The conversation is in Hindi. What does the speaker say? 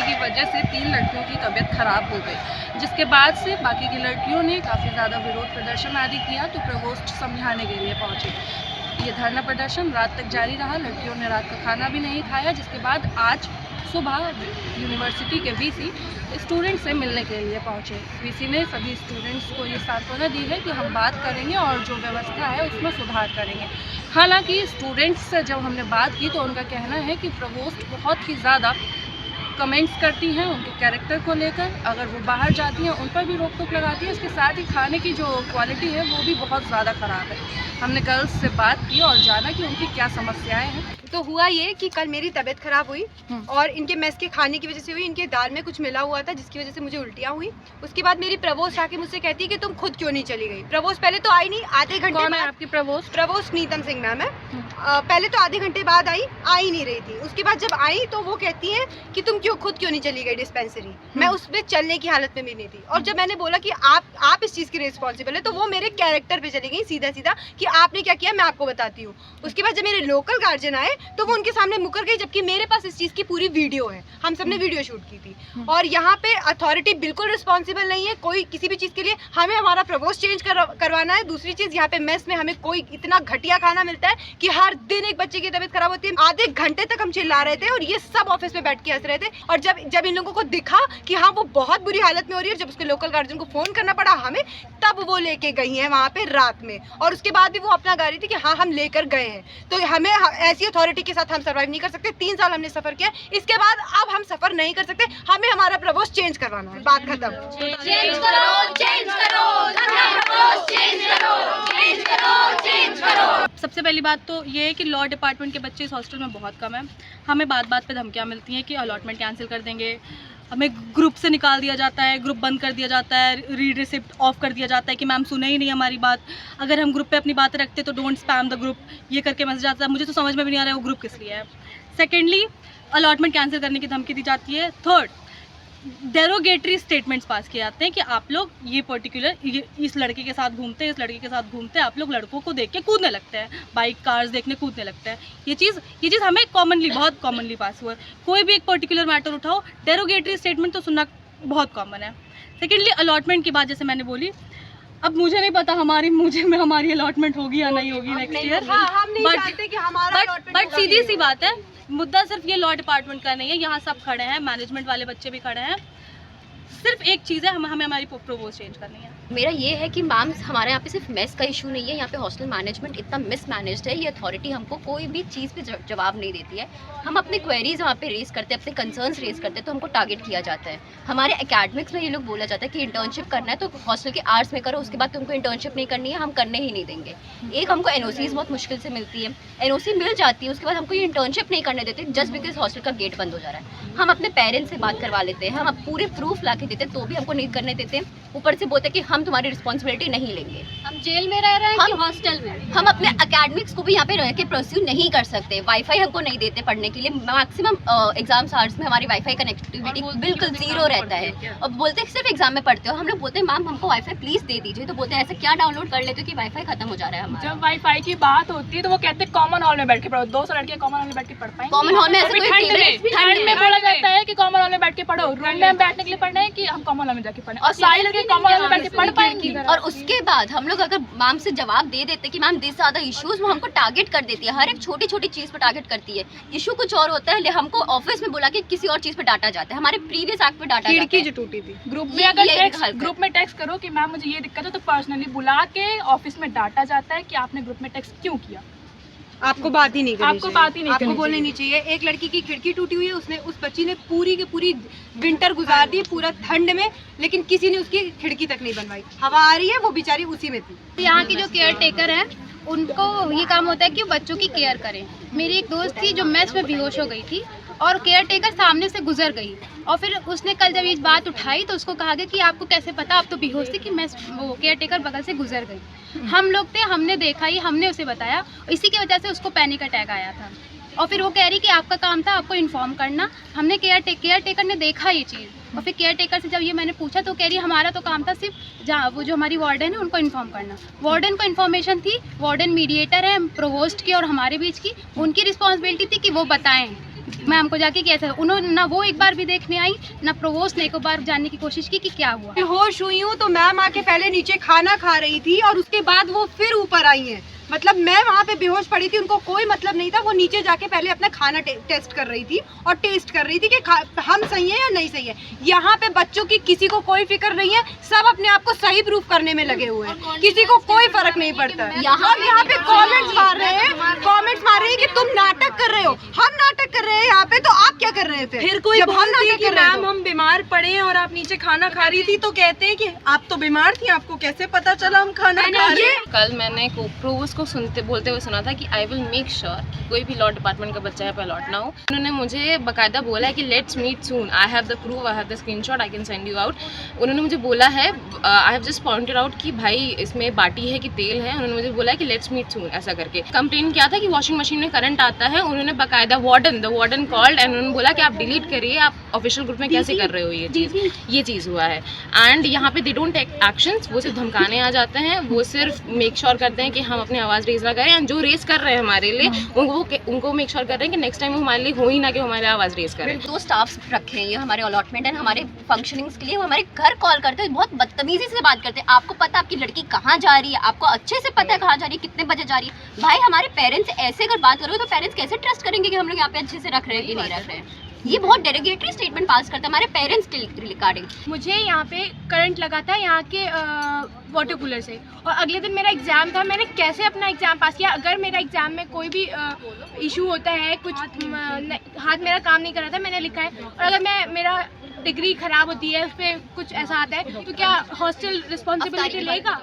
खाने की वजह से 3 लड़कियों की तबीयत खराब हो गई, जिसके बाद से बाकी की लड़कियों ने काफ़ी ज़्यादा विरोध प्रदर्शन आदि किया तो प्रकोष्ठ समझाने के लिए पहुँचे। ये धरना प्रदर्शन रात तक जारी रहा। लड़कियों ने रात का खाना भी नहीं खाया, जिसके बाद आज सुबह यूनिवर्सिटी के वीसी स्टूडेंट से मिलने के लिए पहुंचे। वीसी ने सभी स्टूडेंट्स को ये सांत्वना दी है कि हम बात करेंगे और जो व्यवस्था है उसमें सुधार करेंगे। हालांकि स्टूडेंट्स से जब हमने बात की तो उनका कहना है कि प्रकोष्ठ बहुत ही ज़्यादा कमेंट्स करती हैं उनके कैरेक्टर को लेकर, अगर वो बाहर जाती हैं उन पर भी रोक टोक लगाती है। इसके साथ ही खाने की जो क्वालिटी है वो भी बहुत ज़्यादा ख़राब है। हमने गर्ल्स से बात की और जाना कि उनकी क्या समस्याएं हैं। तो हुआ ये कि कल मेरी तबीयत खराब हुई और इनके मेस के खाने की वजह से हुई। इनके दाल में कुछ मिला हुआ था जिसकी वजह से मुझे उल्टियाँ हुई। उसके बाद मेरी प्रवोस्ट आके मुझसे कहती है कि तुम खुद क्यों नहीं चली गई। प्रवोस्ट पहले तो आई नहीं, आधे घंटे कौन है आपकी प्रवोस्ट? प्रवोस्ट नीतम सिंह मैम है। पहले तो आधे घंटे बाद आई ही नहीं रही थी। उसके बाद जब आई तो वो कहती है कि तुम खुद क्यों नहीं चली गई डिस्पेंसरी। मैं उसमें चलने की हालत में भी नहीं थी। और जब मैंने बोला कि आप इस चीज़ की रिस्पॉन्सिबल है तो वो मेरे कैरेक्टर पे चली गई सीधा सीधा कि आपने क्या किया मैं आपको बताती हूँ। उसके बाद जब मेरे लोकल गार्जियन आए तो वो उनके सामने मुकर गई, जबकि मेरे पास इस चीज़ की पूरी वीडियो है। हम सबने वीडियो शूट की थी। और यहाँ पे अथॉरिटी बिल्कुल रिस्पॉन्सिबल नहीं है कोई किसी भी चीज़ के लिए। हमें हमारा प्रपोज चेंज करवाना है। दूसरी चीज़, यहाँ पे मेस में हमें कोई इतना घटिया खाना मिलता है कि हर दिन एक बच्चे की तबीयत खराब होती है। आधे घंटे तक हम चिल्ला रहे थे और ये सब ऑफिस में बैठ के हंस रहे थे। और जब इन लोगों को दिखा कि हाँ वो बहुत बुरी हालत में हो रही है, जब उसके लोकल गार्जियन को फोन करना पड़ा हमें, तब वो लेके गई हैं वहाँ पे रात में। और उसके बाद भी वो अपना गा रही थी कि हाँ हम लेकर गए हैं। तो हमें ऐसी अथॉरिटी के साथ हम सर्वाइव नहीं कर सकते। 3 साल हमने सफर किया, इसके बाद अब हम सफर नहीं कर सकते। हमें हमारा प्रपोज चेंज करवाना है। बात खत्म। चेंज करो, चेंज करो, प्रपोज चेंज करो, चेंज करो, चेंज करो। सबसे पहली बात तो ये है कि लॉ डिपार्टमेंट के बच्चे इस हॉस्टल में बहुत कम है। हमें बात बात पे धमकियाँ मिलती हैं कि अलॉटमेंट कैंसिल कर देंगे, हमें ग्रुप से निकाल दिया जाता है, ग्रुप बंद कर दिया जाता है, रीड रिसिप्ट ऑफ कर दिया जाता है कि मैम सुने ही नहीं हमारी बात। अगर हम ग्रुप पे अपनी बातें रखते तो डोंट स्पैम द ग्रुप, ये करके मैसेज आता है। मुझे तो समझ में भी नहीं आ रहा है वो ग्रुप किस लिए है। सेकेंडली, अलॉटमेंट कैंसिल करने की धमकी दी जाती है। थर्ड, डेरोगेटरी स्टेटमेंट्स पास किए जाते हैं कि आप लोग ये पर्टिकुलर इस लड़के के साथ घूमते हैं, इस लड़के के साथ घूमते हैं, आप लोग लड़कों को देख के कूदने लगते हैं, बाइक कार्स देखने कूदने लगते हैं। ये चीज़ हमें बहुत कॉमनली पास हुआ है। कोई भी एक पर्टिकुलर मैटर उठाओ, डेरोगेटरी स्टेटमेंट तो सुनना बहुत कॉमन है। सेकेंडली, अलॉटमेंट की बात जैसे मैंने बोली, अब मुझे नहीं पता हमारी अलॉटमेंट होगी या नहीं होगी नेक्स्ट ईयर, बट सीधी सी बात है, मुद्दा सिर्फ ये लॉ डिपार्टमेंट का नहीं है। यहाँ सब खड़े हैं, मैनेजमेंट वाले बच्चे भी खड़े हैं। सिर्फ एक चीज़ है, हमें हमारी प्रपोज चेंज करनी है। मेरा ये है कि मैम हमारे यहाँ पे सिर्फ मेस का इशू नहीं है, यहाँ पे हॉस्टल मैनेजमेंट इतना मिसमैनेज्ड है। ये अथॉरिटी हमको कोई भी चीज़ पे जवाब नहीं देती है। हम अपने क्वेरीज वहाँ पे रेज करते हैं, अपने कंसर्न्स रेज करते हैं तो हमको टारगेट किया जाता है। हमारे एकेडमिक्स में ये लोग बोला जाता है कि इंटर्नशिप करना है तो हॉस्टल के आर्ट्स में करो, उसके बाद तुमको इंटर्नशिप नहीं करनी है, हम करने ही नहीं देंगे। एक हमको एनओसीज बहुत मुश्किल से मिलती है, एनओसी मिल जाती है, उसके बाद हमको ये इंटर्नशिप नहीं करने देते जस्ट बिकॉज हॉस्टल का गेट बंद हो जा रहा है। हम अपने पेरेंट्स से बात करवा लेते हैं, हम अब पूरे प्रूफ ला के देते तो भी हमको नहीं करने देते। ऊपर से बोलते कि हम तुम्हारी रिस्पॉन्सिबिलिटी नहीं लेंगे। हम जेल में रह रहे हैं कि हॉस्टल में? हम अपने एकेडमिक्स को भी यहाँ पे रह के परस्यू नहीं कर सकते। वाईफाई हमको नहीं देते पढ़ने के लिए। मैक्सिमम एग्जाम्स आवर्स में हमारी वाईफाई कनेक्टिविटी बिल्कुल जीरो रहता है। और बोलते हैं सिर्फ एग्जाम में पढ़ते हो। हम लोग बोलते हैं मैम हमको वाईफाई प्लीज दे दीजिए, तो बोलते हैं ऐसा क्या डाउनलोड कर लेते हो कि वाईफाई खत्म हो जा रहा है हमारा। जब वाईफाई की बात होती है तो वो कहते हैं कॉमन हॉल में बैठ के पढ़ो। 200 लड़के कॉमन हॉल में बैठ के पढ़ पाएंगे? कॉमन हॉल में ऐसे कोई ठंड में बोला जाता है कि कॉमन हॉल में बैठ के पढ़ो। रूम में बैठने के लिए पढ़ना है कि हम कॉमन हॉल में जाके पढ़े, और सारे लड़के कॉमन हॉल में बैठ के पढ़ पाएंगे। और उसके बाद हम लोग अगर मैम से जवाब दे देते कि ma'am this are the issues, वो हमको टारगेट कर देती है, हर एक छोटी छोटी चीज़ पर टारगेट करती है। इशू कुछ और होता है, हमको ऑफिस में बुला के किसी और चीज़ पे डाटा जाता है, हमारे प्रीवियस एक्ट पे डाटा जाता है। जो टूटी थी ग्रुप में, अगर ग्रुप में टेक्स्ट करो कि मैम मुझे ये दिक्कत है तो पर्सनली बुला के ऑफिस में डाटा जाता है कि आपने ग्रुप में टेक्स्ट क्यों किया। आपको बात ही नहीं करनी आपको बात ही नहीं आपको बोलनी नहीं चाहिए। एक लड़की की खिड़की टूटी हुई है, उस बच्ची ने पूरी की पूरी विंटर गुजार दी, पूरा ठंड में, लेकिन किसी ने उसकी खिड़की तक नहीं बनवाई। हवा आ रही है, वो बेचारी उसी में थी। यहाँ की जो केयर टेकर है उनको ये काम होता है कि वो बच्चों की केयर करें। मेरी एक दोस्त थी जो मेस में बेहोश हो गई थी और केयर टेकर सामने से गुजर गई, और फिर उसने कल जब ये बात उठाई तो उसको कहा गया कि आपको कैसे पता, आप तो बेहोश थी, कि वो केयर टेकर बगल से गुजर गई। हम लोग थे, हमने देखा ही, हमने उसे बताया, इसी की वजह से उसको पैनिक अटैक आया था। और फिर वो कह रही कि आपका काम था आपको इन्फॉर्म करना। हमने केयर टेकर ने देखा ये चीज़, और फिर केयर टेकर से जब ये मैंने पूछा तो कह रही हमारा तो काम था सिर्फ जहाँ वो जो हमारी वार्डन है उनको इन्फॉर्म करना। वार्डन को इन्फॉर्मेशन थी, वार्डन मीडिएटर है प्रोवोस्ट की और हमारे बीच की, उनकी रिस्पॉन्सिबिलिटी थी कि वो बताएं मैम को जाके कि ऐसा, उन्होंने ना वो एक बार भी देखने आई, ना प्रोवोस्ट ने एक बार जानने की कोशिश की कि क्या हुआ। बेहोश हुई हूँ तो मैम आके पहले नीचे खाना खा रही थी और उसके बाद वो फिर ऊपर आई हैं। मतलब मैं वहाँ पे बेहोश पड़ी थी, उनको कोई मतलब नहीं था। वो नीचे जाके पहले अपना खाना टेस्ट कर रही थी और टेस्ट कर रही थी कि हम सही है या नहीं सही है। यहाँ पे बच्चों की किसी को कोई फिक्र नहीं है, सब अपने आप को सही प्रूफ करने में लगे हुए हैं, किसी को कोई फर्क नहीं पड़ता है। यहाँ पे कमेंट्स मार रहे हैं कि तुम नाटक कर रहे हो, हम नाटक कर रहे हैं यहाँ पे, तो आप क्या कर रहे थे? फिर कोई जब हम बोलती है नाटक कि कर रहे मैम हम बीमार पड़े हैं और आप नीचे खाना खा रही थी, तो कहते हैं कि आप तो बीमार थी, आपको कैसे पता चला हम खाना खा रहे हैं? कल मैंने प्रोवोस्ट को बोलते हुए सुना था कि आई विल मेक श्योर कि कोई भी लॉ डिपार्टमेंट का बच्चा है पे अलॉट ना हो। उन्होंने मुझे बाकायदा बोला है कि let's meet soon, I have the proof, I have the screenshot, I can send you out. उन्होंने मुझे बोला है, I have just pointed out कि भाई इसमें बाटी है कि तेल है। उन्होंने मुझे बोला है कि लेट्स मीट सून ऐसा करके। कंप्लेन क्या था कि वॉशिंग मशीन में करंट आता है। उन्होंने बाकायदा वार्डन कॉल्ड एंड उन्होंने बोला कि आप डिलीट करिए, आप ऑफिशियल ग्रुप में कैसे कर रहे हो ये चीज़ हुआ है। एंड यहाँ पे दे डोंट टेक एक्शंस, वो सिर्फ धमकाने आ जाते हैं, वो सिर्फ मेक श्योर करते हैं कि हम अपनी आवाज़ रेज ना करें। एंड जो रेस कर रहे हैं हमारे लिए उनको मेक श्योर कर रहे हैं कि नेक्स्ट टाइम वो हमारे लिए हो ही ना कि हमारे आवाज़ रेस करें। 2 स्टाफ्स रखे हैं ये हमारे अलॉटमेंट एंड हमारे फंक्शनिंग्स के लिए। वो हमारे घर कॉल करते हैं, बहुत बदतमीजी से बात करते हैं। आपको पता आपकी लड़की कहाँ जा रही है, आपको अच्छे से पता है कहाँ जा रही है, कितने बजे जा रही है। भाई हमारे पेरेंट्स ऐसे अगर बात करोगे तो पेरेंट्स कैसे ट्रस्ट करेंगे कि हम लोग यहाँ पे अच्छे से रख रहे हैं कि नहीं रख रहे हैं। ये बहुत डेरोगेटरी स्टेटमेंट पास करता है हमारे पेरेंट्स के रिगार्डिंग। मुझे यहाँ पे करंट लगा था यहाँ के वाटर कूलर से, और अगले दिन मेरा एग्ज़ाम था। मैंने कैसे अपना एग्ज़ाम पास किया? अगर मेरा एग्ज़ाम में कोई भी इशू होता है, कुछ हाथ मेरा काम नहीं कर रहा था, मैंने लिखा है, और अगर मेरा डिग्री ख़राब होती है, उस पर कुछ ऐसा आता है, तो क्या हॉस्टल रिस्पॉन्सिबिलिटी लेगा?